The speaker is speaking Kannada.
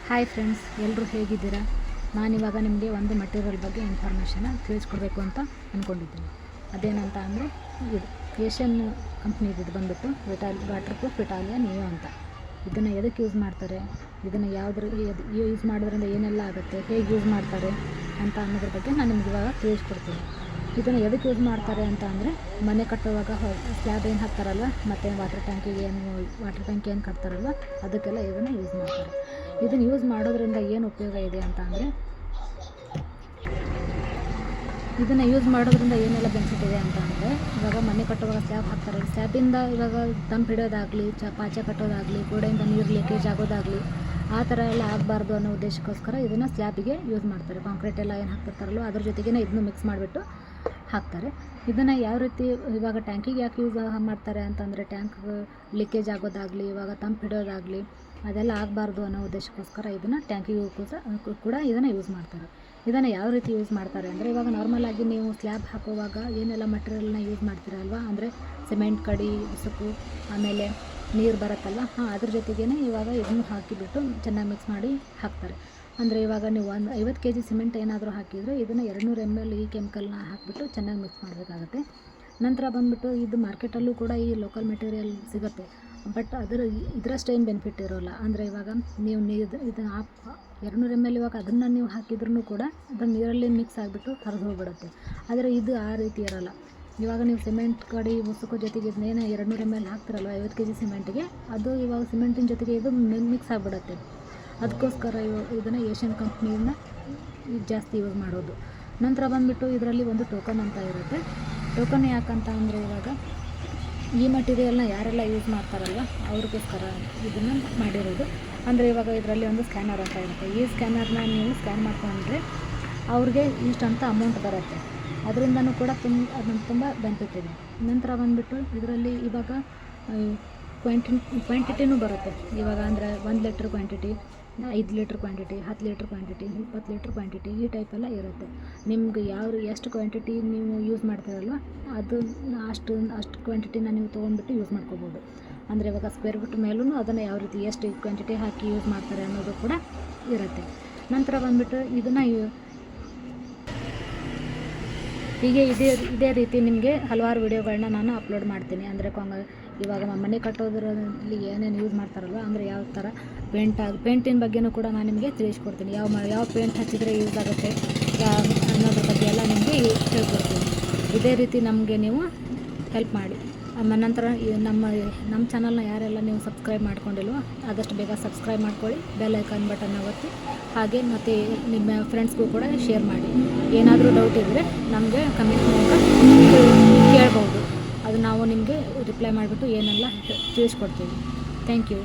ಹಾಯ್ ಫ್ರೆಂಡ್ಸ್, ಎಲ್ಲರೂ ಹೇಗಿದ್ದೀರಾ? ನಾನಿವಾಗ ನಿಮಗೆ ಒಂದು ಮಟೀರಿಯಲ್ ಬಗ್ಗೆ ಇನ್ಫಾರ್ಮೇಷನ್ನ ತಿಳಿಸ್ಕೊಡ್ಬೇಕು ಅಂತ ಅಂದ್ಕೊಂಡಿದ್ದೀನಿ. ಅದೇನಂತ ಅಂದರೆ ಇದು ಏಷ್ಯನ್ ಕಂಪ್ನಿದು ಇದು ಬಂದುಬಿಟ್ಟು ವಾಟರ್ ಪ್ರೂಫ್ ಇಟಾಲಿಯಾ ನಿಯೋ ಅಂತ. ಇದನ್ನು ಎದಕ್ಕೆ ಯೂಸ್ ಮಾಡ್ತಾರೆ, ಇದನ್ನು ಯೂಸ್ ಮಾಡೋದ್ರಿಂದ ಏನೆಲ್ಲ ಆಗುತ್ತೆ, ಹೇಗೆ ಯೂಸ್ ಮಾಡ್ತಾರೆ ಅಂತ ಅನ್ನೋದ್ರ ಬಗ್ಗೆ ನಾನು ನಿಮ್ಗೆ ಇವಾಗ ತಿಳಿಸ್ಕೊಡ್ತೀನಿ. ಇದನ್ನು ಎದಕ್ಕೆ ಯೂಸ್ ಮಾಡ್ತಾರೆ ಅಂತ ಅಂದರೆ, ಮನೆ ಕಟ್ಟುವಾಗ ಸ್ಲ್ಯಾಬ್ ಏನು ಹಾಕ್ತಾರಲ್ವ, ಮತ್ತು ವಾಟರ್ ಟ್ಯಾಂಕಿ ಏನು ಕಟ್ತಾರಲ್ವ, ಅದಕ್ಕೆಲ್ಲ ಇದನ್ನು ಯೂಸ್ ಮಾಡ್ತಾರೆ. ಇದನ್ನು ಯೂಸ್ ಮಾಡೋದ್ರಿಂದ ಏನು ಉಪಯೋಗ ಇದೆ ಅಂತ ಅಂದರೆ, ಇದನ್ನು ಯೂಸ್ ಮಾಡೋದ್ರಿಂದ ಏನೆಲ್ಲ ಬೆನಿಫಿಟ್ ಇದೆ ಅಂತ ಅಂದರೆ, ಇವಾಗ ಮನೆ ಕಟ್ಟುವಾಗ ಸ್ಲ್ಯಾಬ್ ಹಾಕ್ತಾರೆ. ಸ್ಲ್ಯಾಬಿಂದ ಇವಾಗ ತಂಪು ಹಿಡಿಯೋದಾಗಲಿ, ಪಾಚ ಕಟ್ಟೋದಾಗಲಿ, ಗೋಡೆಯಿಂದ ನೀರು ಲೀಕೇಜ್ ಆಗೋದಾಗಲಿ, ಆ ಥರ ಎಲ್ಲ ಆಗಬಾರ್ದು ಅನ್ನೋ ಉದ್ದೇಶಕ್ಕೋಸ್ಕರ ಇದನ್ನು ಸ್ಲ್ಯಾಬಿಗೆ ಯೂಸ್ ಮಾಡ್ತಾರೆ. ಕಾಂಕ್ರೀಟ್ ಎಲ್ಲ ಏನು ಹಾಕ್ತಿರ್ತಾರಲ್ವ, ಅದ್ರ ಜೊತೆಗೇ ಇದನ್ನು ಮಿಕ್ಸ್ ಮಾಡಿಬಿಟ್ಟು ಹಾಕ್ತಾರೆ. ಇದನ್ನು ಯಾವ ರೀತಿ ಇವಾಗ ಟ್ಯಾಂಕಿಗೆ ಯಾಕೆ ಯೂಸ್ ಮಾಡ್ತಾರೆ ಅಂತಂದರೆ, ಟ್ಯಾಂಕ್ ಲೀಕೇಜ್ ಆಗೋದಾಗಲಿ, ಇವಾಗ ತಂಪು ಹಿಡಿಯೋದಾಗಲಿ ಅದೆಲ್ಲ ಆಗಬಾರ್ದು ಅನ್ನೋ ಉದ್ದೇಶಕ್ಕೋಸ್ಕರ ಇದನ್ನು ಟ್ಯಾಂಕಿಗೂ ಕೂಡ ಇದನ್ನು ಯೂಸ್ ಮಾಡ್ತಾರೆ. ಇದನ್ನು ಯಾವ ರೀತಿ ಯೂಸ್ ಮಾಡ್ತಾರೆ ಅಂದರೆ, ಇವಾಗ ನಾರ್ಮಲಾಗಿ ನೀವು ಸ್ಲ್ಯಾಬ್ ಹಾಕುವಾಗ ಏನೆಲ್ಲ ಮಟೀರಿಯಲ್ನ ಯೂಸ್ ಮಾಡ್ತೀರಲ್ವ, ಅಂದರೆ ಸಿಮೆಂಟ್, ಕಡಿ, ಉಸುಕು, ಆಮೇಲೆ ನೀರು ಬರುತ್ತಲ್ಲ, ಅದ್ರ ಜೊತೆಗೇ ಇವಾಗ ಇದನ್ನು ಹಾಕಿಬಿಟ್ಟು ಚೆನ್ನಾಗಿ ಮಿಕ್ಸ್ ಮಾಡಿ ಹಾಕ್ತಾರೆ. ಅಂದರೆ ಇವಾಗ ನೀವು 50 kg ಸಿಮೆಂಟ್ ಏನಾದರೂ ಹಾಕಿದರೆ ಇದನ್ನು 200 ml ಈ ಕೆಮಿಕಲ್ನ ಹಾಕಿಬಿಟ್ಟು ಚೆನ್ನಾಗಿ ಮಿಕ್ಸ್ ಮಾಡಬೇಕಾಗುತ್ತೆ. ನಂತರ ಬಂದುಬಿಟ್ಟು ಇದು ಮಾರ್ಕೆಟಲ್ಲೂ ಕೂಡ ಈ ಲೋಕಲ್ ಮೆಟೀರಿಯಲ್ ಸಿಗುತ್ತೆ, ಬಟ್ ಇದರಷ್ಟೇನು ಬೆನಿಫಿಟ್ ಇರೋಲ್ಲ. ಅಂದರೆ ಇವಾಗ ನೀವು ಇದನ್ನು 200 ml ಇವಾಗ ಅದನ್ನು ನೀವು ಹಾಕಿದ್ರೂ ಕೂಡ ಅದನ್ನು ನೀರಲ್ಲಿ ಮಿಕ್ಸ್ ಆಗಿಬಿಟ್ಟು ಹರಿದು ಹೋಗ್ಬಿಡುತ್ತೆ. ಆದರೆ ಇದು ಆ ರೀತಿ ಇರೋಲ್ಲ. ಇವಾಗ ನೀವು ಸಿಮೆಂಟ್, ಕಡಿ, ಉಸುಕು ಜೊತೆಗೆ ಇದನ್ನೇನು 200 ml ಹಾಕ್ತಿರಲ್ವ 50 kg ಸಿಮೆಂಟಿಗೆ, ಅದು ಇವಾಗ ಸಿಮೆಂಟಿನ ಜೊತೆಗೆ ಇದು ಮಿಕ್ಸ್ ಆಗಿಬಿಡುತ್ತೆ. ಅದಕ್ಕೋಸ್ಕರ ಇದನ್ನು ಏಷ್ಯನ್ ಕಂಪ್ನಿನ ಜಾಸ್ತಿ ಯೂಸ್ ಮಾಡೋದು. ನಂತರ ಬಂದುಬಿಟ್ಟು ಇದರಲ್ಲಿ ಒಂದು ಟೋಕನ್ ಅಂತ ಇರುತ್ತೆ. ಟೋಕನ್ ಯಾಕಂತ ಅಂದರೆ, ಇವಾಗ ಈ ಮಟೀರಿಯಲ್ನ ಯಾರೆಲ್ಲ ಯೂಸ್ ಮಾಡ್ತಾರಲ್ವ ಅವ್ರಿಗೋಸ್ಕರ ಇದನ್ನು ಮಾಡಿರೋದು. ಅಂದರೆ ಇವಾಗ ಇದರಲ್ಲಿ ಒಂದು ಸ್ಕ್ಯಾನರ್ ಅಂತ ಇರುತ್ತೆ. ಈ ಸ್ಕ್ಯಾನರ್ನ ನೀವು ಸ್ಕ್ಯಾನ್ ಮಾಡ್ಕೊಂಡ್ರೆ ಅವ್ರಿಗೆ ಇಷ್ಟಂತ ಅಮೌಂಟ್ ಬರುತ್ತೆ. ಅದರಿಂದನೂ ಕೂಡ ತುಂಬ ಬೆನಿಫಿಟ್ ಇದೆ. ನಂತರ ಬಂದುಬಿಟ್ಟು ಇದರಲ್ಲಿ ಇವಾಗ ಕ್ವಾಂಟಿಟಿನೂ ಬರುತ್ತೆ. ಇವಾಗ ಅಂದರೆ 1 litre quantity, 5 litre quantity, 10 litre quantity, 20 litre quantity, ಈ ಟೈಪೆಲ್ಲ ಇರುತ್ತೆ. ನಿಮ್ಗೆ ಎಷ್ಟು ಕ್ವಾಂಟಿಟಿ ನೀವು ಯೂಸ್ ಮಾಡ್ತೀರಲ್ವ, ಅದು ಅಷ್ಟು ಕ್ವಾಂಟಿಟಿನ ನೀವು ತೊಗೊಂಡ್ಬಿಟ್ಟು ಯೂಸ್ ಮಾಡ್ಕೋಬೋದು. ಅಂದರೆ ಇವಾಗ ಸ್ಕ್ವೇರ್ ಫೀಟ್ ಮೇಲೂ ಅದನ್ನು ಯಾವ ರೀತಿ ಎಷ್ಟು ಕ್ವಾಂಟಿಟಿ ಹಾಕಿ ಯೂಸ್ ಮಾಡ್ತಾರೆ ಅನ್ನೋದು ಕೂಡ ಇರುತ್ತೆ. ನಂತರ ಬಂದುಬಿಟ್ಟು ಇದನ್ನು ಹೀಗೆ ಇದೇ ರೀತಿ ನಿಮಗೆ ಹಲವಾರು ವಿಡಿಯೋಗಳನ್ನ ನಾನು ಅಪ್ಲೋಡ್ ಮಾಡ್ತೀನಿ. ಅಂದರೆ ಇವಾಗ ಮನೆ ಕಟ್ಟೋದ್ರಲ್ಲಿ ಏನೇನು ಯೂಸ್ ಮಾಡ್ತಾರಲ್ವ, ಅಂದರೆ ಯಾವ ಥರ ಪೇಂಟಿನ ಬಗ್ಗೆನೂ ಕೂಡ ನಾನು ನಿಮಗೆ ತಿಳಿಸ್ಕೊಡ್ತೀನಿ. ಯಾವ ಪೇಂಟ್ ಹಚ್ಚಿದರೆ ಯೂಸ್ ಆಗುತ್ತೆ ಅನ್ನೋದ್ರ ಬಗ್ಗೆ ಎಲ್ಲ ನಿಮಗೆ ಹೇಳ್ಕೊಡ್ತೀನಿ. ಇದೇ ರೀತಿ ನಮಗೆ ನೀವು ಹೆಲ್ಪ್ ಮಾಡಿ. ನಂತರ ನಮ್ಮ ಚಾನಲ್ನ ಯಾರೆಲ್ಲ ನೀವು ಸಬ್ಸ್ಕ್ರೈಬ್ ಮಾಡ್ಕೊಂಡಿಲ್ವೋ ಆದಷ್ಟು ಬೇಗ ಸಬ್ಸ್ಕ್ರೈಬ್ ಮಾಡ್ಕೊಳ್ಳಿ, ಬೆಲ್ ಐಕಾನ್ ಬಟನ್ನ ಒತ್ತಿ, ಹಾಗೆ ಮತ್ತು ನಿಮ್ಮ ಫ್ರೆಂಡ್ಸ್ಗೂ ಕೂಡ ಶೇರ್ ಮಾಡಿ. ಏನಾದರೂ ಡೌಟ್ ಇದ್ದರೆ ನಮಗೆ ಕಮೆಂಟ್ ಮೂಲಕ ಕೇಳ್ಬೋದು. ಅದು ನಾವು ನಿಮಗೆ ರಿಪ್ಲೈ ಮಾಡಿಬಿಟ್ಟು ಏನೆಲ್ಲ ತಿಳಿಸ್ಕೊಡ್ತೀವಿ. Thank you.